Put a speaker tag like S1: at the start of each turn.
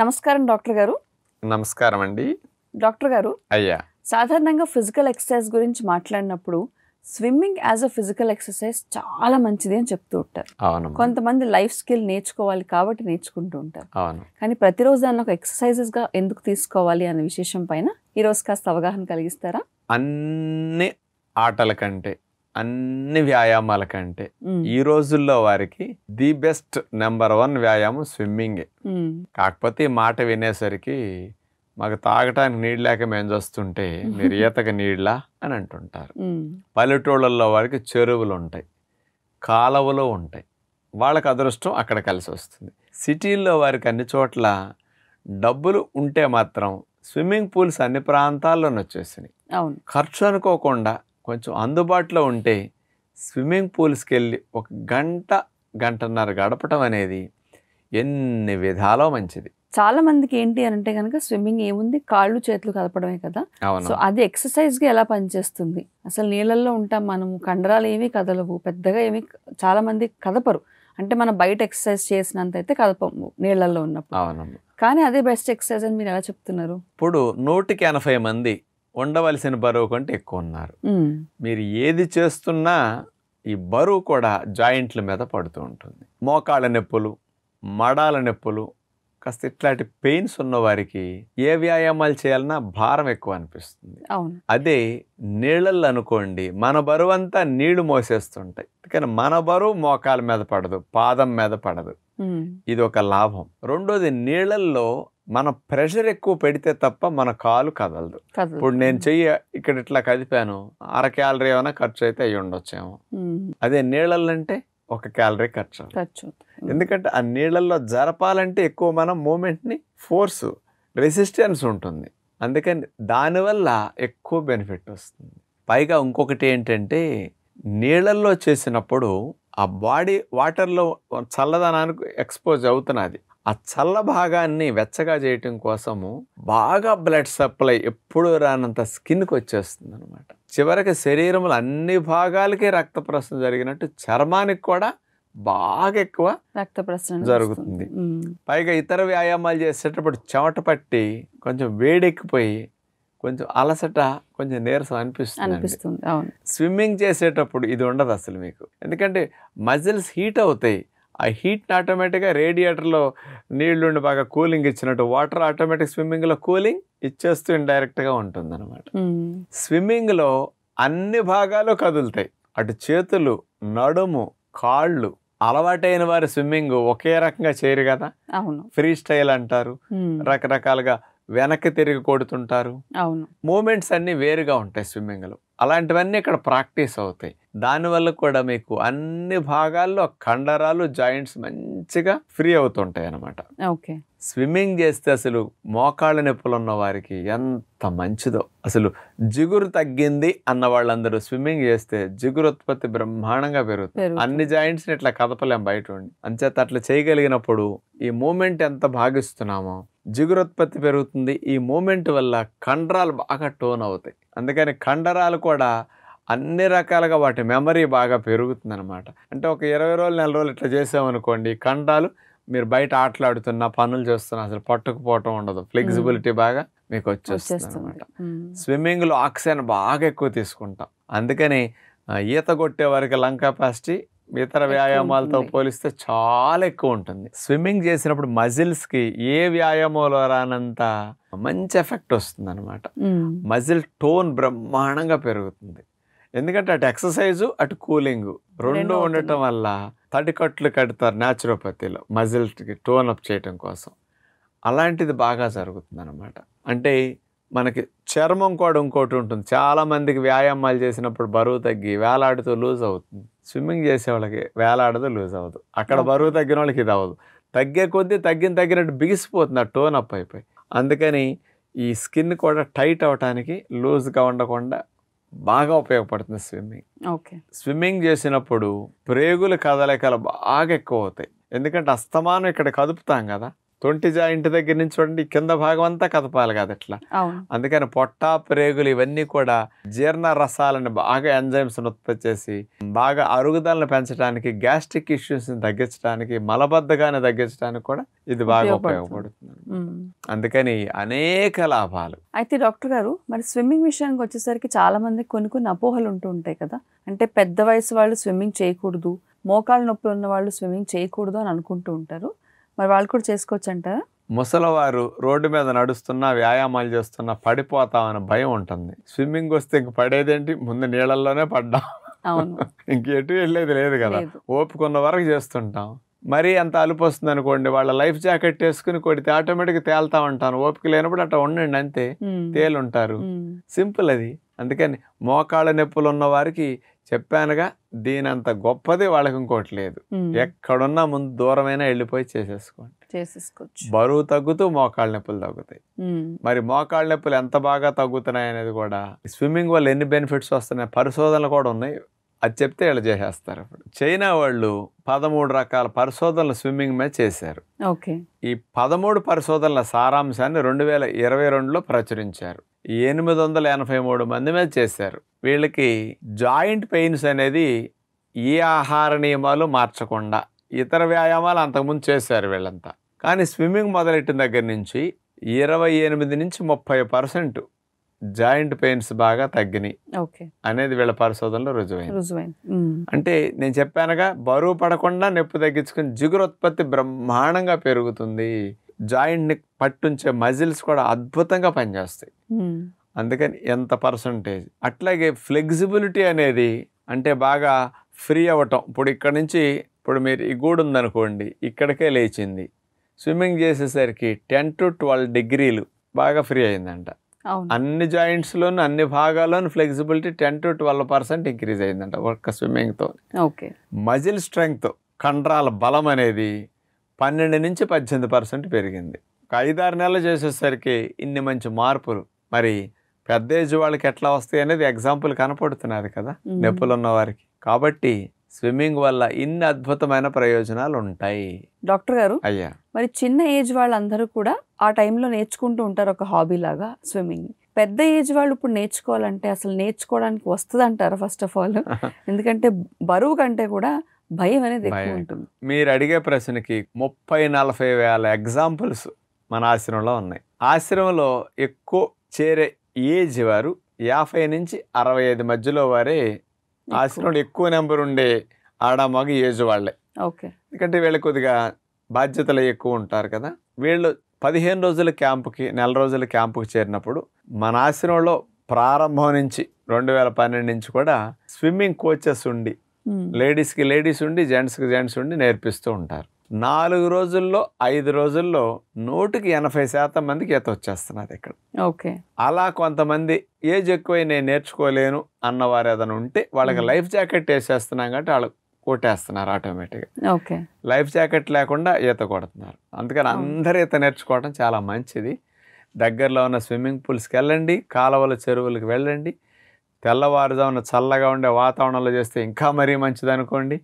S1: నమస్కారం డాక్టర్ గారు.
S2: నమస్కారం అండి.
S1: డాక్టర్ గారు,
S2: అయ్యా,
S1: సాధారణంగా ఫిజికల్ ఎక్సర్సైజ్ గురించి మాట్లాడినప్పుడు swimming as a physical exercise చాలా మంచిది అని చెప్తూ ఉంటారు.
S2: అవును.
S1: కొంతమంది లైఫ్ స్కిల్ నేర్చుకోవాలి కాబట్టి నేర్చుకుంటూ ఉంటారు.
S2: అవును.
S1: కానీ ప్రతిరోజు దాన్ని ఒక ఎక్సర్సైజెస్గా ఎందుకు తీసుకోవాలి అనే విశేషం పైన ఈరోజు కాస్త అవగాహన కలిగిస్తారా?
S2: అన్ని ఆటల కంటే, అన్ని వ్యాయామాల కంటే ఈ రోజుల్లో వారికి ది బెస్ట్ నెంబర్ 1 వ్యాయామం స్విమ్మింగే. కాకపోతే ఈ మాట వినేసరికి మాకు తాగటానికి నీళ్ళు లేక మేము చూస్తుంటే మీరు ఈతకి నీళ్ళా అని అంటుంటారు. పల్లెటూళ్ళల్లో వారికి చెరువులు ఉంటాయి, కాలువలు ఉంటాయి, వాళ్ళకి అదృష్టం అక్కడ కలిసి వస్తుంది. సిటీల్లో వారికి అన్ని చోట్ల డబ్బులు ఉంటే మాత్రం స్విమ్మింగ్ పూల్స్ అన్ని ప్రాంతాల్లోనే వచ్చేసినాయి.
S1: అవును.
S2: ఖర్చు అనుకోకుండా కొంచెం అందుబాటులో ఉంటే స్విమ్మింగ్ పూల్స్కి వెళ్ళి ఒక గంటన్నర గడపటం అనేది ఎన్ని విధాలో మంచిది.
S1: చాలా మందికి ఏంటి అని అంటే కనుక స్విమ్మింగ్ ఏముంది, కాళ్ళు చేతులు కదపడమే కదా.
S2: అవును.
S1: సో అది ఎక్సర్సైజ్గా ఎలా పనిచేస్తుంది? అసలు నీళ్ళల్లో ఉంటాం మనము, కండరాలు ఏమీ కదలవు, పెద్దగా ఏమీ చాలా మంది కదపరు. అంటే మనం బయట ఎక్సర్సైజ్ చేసినంత అయితే కదపము నీళ్ళల్లో ఉన్నప్పుడు.
S2: అవునమ్మా.
S1: కానీ అదే బెస్ట్ ఎక్సర్సైజ్ అని మీరు ఎలా చెప్తున్నారు?
S2: ఇప్పుడు 180 మంది ఉండవలసిన బరువు కంటే ఎక్కువ ఉన్నారు. మీరు ఏది చేస్తున్నా ఈ బరువు కూడా జాయింట్ల మీద పడుతూ ఉంటుంది. మోకాళ్ళ నొప్పులు, మడాల నొప్పులు, కాస్త ఇట్లాంటి పెయిన్స్ ఉన్న వారికి ఏ వ్యాయామాలు చేయాలన్నా భారం ఎక్కువ అనిపిస్తుంది.
S1: అవును.
S2: అదే నీళ్ళల్లో అనుకోండి, మన బరువు అంతా నీళ్లు మోసేస్తుంటాయి, కానీ మన బరువు మోకాల మీద పడదు, పాదం మీద పడదు. ఇది ఒక లాభం. రెండోది, నీళ్ళల్లో మన ప్రెషర్ ఎక్కువ పెడితే తప్ప మన కాలు కదలదు. ఇప్పుడు నేను చెయ్యి ఇక్కడ ఇట్లా కదిపాను, 1/2 క్యాలరీ ఏమైనా ఖర్చు అయితే అయ్యి ఉండొచ్చేమో. అదే నీళ్ళల్లో 1 క్యాలరీ ఖర్చు. ఎందుకంటే ఆ నీళ్ళల్లో జరపాలంటే ఎక్కువ మనం మూమెంట్ని, ఫోర్స్, రెసిస్టెన్స్ ఉంటుంది. అందుకని దానివల్ల ఎక్కువ బెనిఫిట్ వస్తుంది. పైగా ఇంకొకటి ఏంటంటే, నీళ్ళల్లో చేసినప్పుడు ఆ బాడీ వాటర్లో చల్లదనానికి ఎక్స్పోజ్ అవుతున్నది. ఆ చల్ల భాగాన్ని వెచ్చగా చేయటం కోసము బాగా బ్లడ్ సప్లై ఎప్పుడు రానంత స్కిన్కి వచ్చేస్తుంది అనమాట. చివరికి శరీరంలో అన్ని భాగాలకి రక్త ప్రసరణ జరిగినట్టు చర్మానికి కూడా బాగా ఎక్కువ రక్త ప్రసరణ జరుగుతుంది. పైగా ఇతర వ్యాయామాలు చేసేటప్పుడు చెమట పట్టి కొంచెం వేడెక్కిపోయి కొంచెం అలసట, కొంచెం నీరసం అనిపిస్తుంది. స్విమ్మింగ్ చేసేటప్పుడు ఇది ఉండదు అసలు మీకు. ఎందుకంటే మజిల్స్ హీట్ అవుతాయి. ఆ హీట్ని ఆటోమేటిక్గా రేడియేటర్లో నీళ్లుండి బాగా కూలింగ్ ఇచ్చినట్టు వాటర్ ఆటోమేటిక్ స్విమ్మింగ్లో కూలింగ్ ఇచ్చేస్తూ ఇండైరెక్ట్గా ఉంటుంది అనమాట. స్విమ్మింగ్లో అన్ని భాగాలు కదులుతాయి. అటు చేతులు, నడుము, కాళ్ళు. అలవాటైన వారి స్విమ్మింగ్ ఒకే రకంగా చేయరు కదా.
S1: అవును.
S2: ఫ్రీ స్టైల్ అంటారు, రకరకాలుగా వెనక్కి తిరిగి కొడుతుంటారు.
S1: అవును.
S2: మూమెంట్స్ అన్నీ వేరుగా ఉంటాయి స్విమ్మింగ్లో. అలాంటివన్నీ ఇక్కడ ప్రాక్టీస్ అవుతాయి. దానివల్ల కూడా మీకు అన్ని భాగాల్లో కండరాలు, జాయింట్స్ మంచిగా ఫ్రీ అవుతుంటాయి అన్నమాట.
S1: ఓకే.
S2: స్విమ్మింగ్ చేస్తే అసలు మోకాళ్ళ నొప్పులు ఉన్న వారికి ఎంత మంచిదో. అసలు జిగురు తగ్గింది అన్న వాళ్ళందరూ స్విమ్మింగ్ చేస్తే జిగురు ఉత్పత్తి బ్రహ్మాండంగా పెరుగుతుంది. అన్ని జాయింట్స్ని ఇట్లా కదపలేం బయట ఉండి. అంచేత అట్లా చేయగలిగినప్పుడు ఈ మూమెంట్ ఎంత భాగిస్తున్నామో జిగురుత్పత్తి పెరుగుతుంది. ఈ మూమెంట్ వల్ల కండరాలు బాగా టోన్ అవుతాయి. అందుకని కండరాలు కూడా అన్ని రకాలుగా వాటి మెమరీ బాగా పెరుగుతుంది అనమాట. అంటే ఒక 20 రోజులు, 4 రోజులు ఇట్లా చేసామనుకోండి, కండరాలు మీరు బయట ఆటలాడుతున్నా, పనులు చేస్తున్నా అసలు పట్టుకుపోవటం ఉండదు. ఫ్లెక్సిబిలిటీ బాగా మీకు వచ్చేస్తుంది అనమాట. స్విమ్మింగ్లో ఆక్సిజన్ బాగా ఎక్కువ తీసుకుంటాం. అందుకని ఈత కొట్టే వారికి లంగ్ కెపాసిటీ ఇతర వ్యాయామాలతో పోలిస్తే చాలా ఎక్కువ ఉంటుంది. స్విమ్మింగ్ చేసినప్పుడు మజిల్స్కి ఏ వ్యాయామంలో రానంత మంచి ఎఫెక్ట్ వస్తుంది అనమాట. మజిల్ టోన్ బ్రహ్మాండంగా పెరుగుతుంది. ఎందుకంటే అటు ఎక్సర్సైజు, అటు కూలింగ్ రెండు ఉండటం వల్ల తడికట్లు కడతారు న్యాచురోపతిలో మజిల్కి టోన్ అప్ చేయటం కోసం. అలాంటిది బాగా జరుగుతుంది అనమాట. అంటే మనకి చర్మం కూడా ఇంకోటి ఉంటుంది. చాలామందికి వ్యాయామాలు చేసినప్పుడు బరువు తగ్గి వేలాడుతూ లూజ్ అవుతుంది. స్విమ్మింగ్ చేసే వాళ్ళకి వేలాడదు, లూజ్ అవ్వదు. అక్కడ బరువు తగ్గిన వాళ్ళకి ఇది అవ్వదు. తగ్గే కొద్దీ తగ్గినట్టు బిగిసిపోతుంది ఆ టోన్ అప్ అయిపోయి. అందుకని ఈ స్కిన్ కూడా టైట్ అవటానికి, లూజ్గా ఉండకుండా బాగా ఉపయోగపడుతుంది స్విమ్మింగ్.
S1: ఓకే.
S2: స్విమ్మింగ్ చేసినప్పుడు ప్రేగుల కదలికలు బాగా ఎక్కువ అవుతాయి. ఎందుకంటే అస్తమానం ఇక్కడ కదుపుతాం కదా, తొంటి జాయింట్ దగ్గర నుంచి చూడండి కింద భాగం అంతా కదపాలి కదా ఇట్లా. అందుకని పొట్ట ప్రేగులు ఇవన్నీ కూడా జీర్ణ రసాలను బాగా ఎంజైమ్స్ని ఉత్పత్తి చేసి బాగా అరుగుదలను పెంచడానికి, గ్యాస్ట్రిక్ ఇష్యూస్ని తగ్గించడానికి, మలబద్ధకాన్ని తగ్గించడానికి కూడా ఇది బాగా ఉపయోగపడుతుంది. అందుకని అనేక లాభాలు.
S1: అయితే డాక్టర్ గారు, మరి స్విమ్మింగ్ విషయానికి వచ్చేసరికి చాలా మందికి కొన్ని అపోహలు ఉంటూ ఉంటాయి కదా. అంటే పెద్ద వయసు వాళ్ళు స్విమ్మింగ్ చేయకూడదు, మోకాళ్ళ నొప్పులు ఉన్న వాళ్ళు స్విమ్మింగ్ చేయకూడదు అని అనుకుంటూ ఉంటారు. మరి వాళ్ళు కూడా చేసుకోవచ్చు అంటారా?
S2: ముసలివారు రోడ్డు మీద నడుస్తున్నా, వ్యాయామాలు చేస్తున్నా పడిపోతామని భయం ఉంటుంది. స్విమ్మింగ్ వస్తే ఇంక పడేదేంటి, ముందు నీళ్ళల్లోనే పడ్డాం, ఇంకెటు వెళ్ళేది లేదు కదా. ఓపికన్న వరకు చేస్తుంటాం. మరీ అంత అలుపు వస్తుంది అనుకోండి, వాళ్ళ లైఫ్ జాకెట్ వేసుకుని కొడితే ఆటోమేటిక్గా తేలుతా ఉంటాను. ఓపిక లేనప్పుడు అట్లా ఉండండి, అంతే, తేలుంటారు. సింపుల్ అది. అందుకని మోకాళ్ళ నొప్పులు ఉన్న వారికి చెప్పానుగా, దీనంత గొప్పది వాళ్ళకి ఇంకోటి లేదు. ఎక్కడున్నా ముందు దూరమైనా వెళ్ళిపోయి చేసేసుకోవచ్చు. బరువు తగ్గుతూ మోకాళ్ళ నొప్పులు తగ్గుతాయి. మరి మోకాళ్ళ నొప్పులు ఎంత బాగా తగ్గుతున్నాయి అనేది కూడా, స్విమ్మింగ్ వల్ల ఎన్ని బెనిఫిట్స్ వస్తున్నాయి పరిశోధనలు కూడా ఉన్నాయి. అది చెప్తే వీళ్ళు చేసేస్తారు. ఇప్పుడు చైనా వాళ్ళు 13 రకాల పరిశోధనలు స్విమ్మింగ్ మీద చేశారు. ఈ 13 పరిశోధనల సారాంశాన్ని 2022లో ప్రచురించారు. 883 మంది మీద చేశారు. వీళ్ళకి జాయింట్ పెయిన్స్ అనేది ఏ ఆహార నియమాలు మార్చకుండా ఇతర వ్యాయామాలు అంతకుముందు చేశారు వీళ్ళంతా. కానీ స్విమ్మింగ్ మొదలెట్టిన దగ్గర నుంచి 28 నుంచి 30% జాయింట్ పెయిన్స్ బాగా తగ్గినాయి అనేది వీళ్ళ పరిశోధనలో రుజువైంది. అంటే నేను చెప్పానుగా, బరువు పడకుండా నొప్పి తగ్గించుకుని జిగురోత్పత్తి బ్రహ్మాండంగా పెరుగుతుంది. జాయింట్ ని పట్టుంచే మజిల్స్ కూడా అద్భుతంగా పనిచేస్తాయి. అందుకని ఎంత పర్సంటేజ్. అట్లాగే ఫ్లెక్సిబిలిటీ అనేది, అంటే బాగా ఫ్రీ అవ్వటం. ఇప్పుడు ఇక్కడ నుంచి ఇప్పుడు మీరు ఈ గూడు ఉందనుకోండి, ఇక్కడికే లేచింది. స్విమ్మింగ్ చేసేసరికి 10 to 12 డిగ్రీలు బాగా ఫ్రీ అయిందంట. అన్ని జాయింట్స్లోను అన్ని భాగాల్లోనూ ఫ్లెక్సిబిలిటీ 10 to 12% ఇంక్రీజ్ అయిందంట ఒక్క స్విమ్మింగ్తో. మజిల్ స్ట్రెంగ్త్, కండరాల బలం అనేది 12 నుంచి 18% పెరిగింది. ఒక 5-6 నెలలు చేసేసరికి ఇన్ని మంచి మార్పులు. మరి పెద్ద ఏజ్ వాళ్ళకి ఎట్లా వస్తాయి అనేది ఎగ్జాంపుల్ కనపడుతున్నది కదా నొప్పులు ఉన్న వారికి. కాబట్టి స్విమ్మింగ్ వల్ల ఇన్ని అద్భుతమైన ప్రయోజనాలు ఉంటాయి.
S1: డాక్టర్ గారు, అయ్యా, మరి చిన్న ఏజ్ వాళ్ళందరూ కూడా ఆ టైంలో నేర్చుకుంటూ ఉంటారు ఒక హాబీ లాగా స్విమ్మింగ్. పెద్ద ఏజ్ వాళ్ళు ఇప్పుడు నేర్చుకోవాలంటే అసలు నేర్చుకోవడానికి వస్తుంది అంటారా? ఫస్ట్ ఆఫ్ ఆల్, ఎందుకంటే బరువు కంటే కూడా భయం అనేది ఎక్కువ ఉంటుంది.
S2: మీరు అడిగే ప్రశ్నకి 30-40 వేల ఎగ్జాంపుల్స్ మన ఆశ్రమంలో ఉన్నాయి. ఆశ్రమంలో ఎక్కువ చేరే ఏజ్ వారు 50 నుంచి 65 మధ్యలో వారే ఆశ్రమంలో ఎక్కువ నెంబర్ ఉండే ఆడమగ ఏజ్ వాళ్ళే. ఎందుకంటే వీళ్ళకి కొద్దిగా బాధ్యతలు ఎక్కువ ఉంటారు కదా. వీళ్ళు 15 రోజుల క్యాంపుకి, నెల రోజుల క్యాంపుకి చేరినప్పుడు మన ఆశ్రమంలో ప్రారంభం నుంచి 2012 నుంచి కూడా స్విమ్మింగ్ కోచెస్ ఉండి, లేడీస్కి లేడీస్ ఉండి, జెంట్స్కి జెంట్స్ ఉండి నేర్పిస్తూ ఉంటారు. 4 రోజుల్లో 5 రోజుల్లో 180% మందికి ఈత వచ్చేస్తున్నది ఇక్కడ. అలా కొంతమంది ఏజ్ ఎక్కువ నేను నేర్చుకోలేను అన్నవారు ఏదైనా ఉంటే వాళ్ళకి లైఫ్ జాకెట్ వేసేస్తున్నాం కాబట్టి వాళ్ళు కొట్టేస్తున్నారు ఆటోమేటిక్గా. లైఫ్ జాకెట్ లేకుండా ఈత కొడుతున్నారు. అందుకని అందరూ ఈత నేర్చుకోవడం చాలా మంచిది. దగ్గరలో ఉన్న స్విమ్మింగ్ పూల్స్కి వెళ్ళండి, కాలువల చెరువులకు వెళ్ళండి. తెల్లవారుజామున చల్లగా ఉండే వాతావరణంలో చేస్తే ఇంకా మరీ మంచిది అనుకోండి.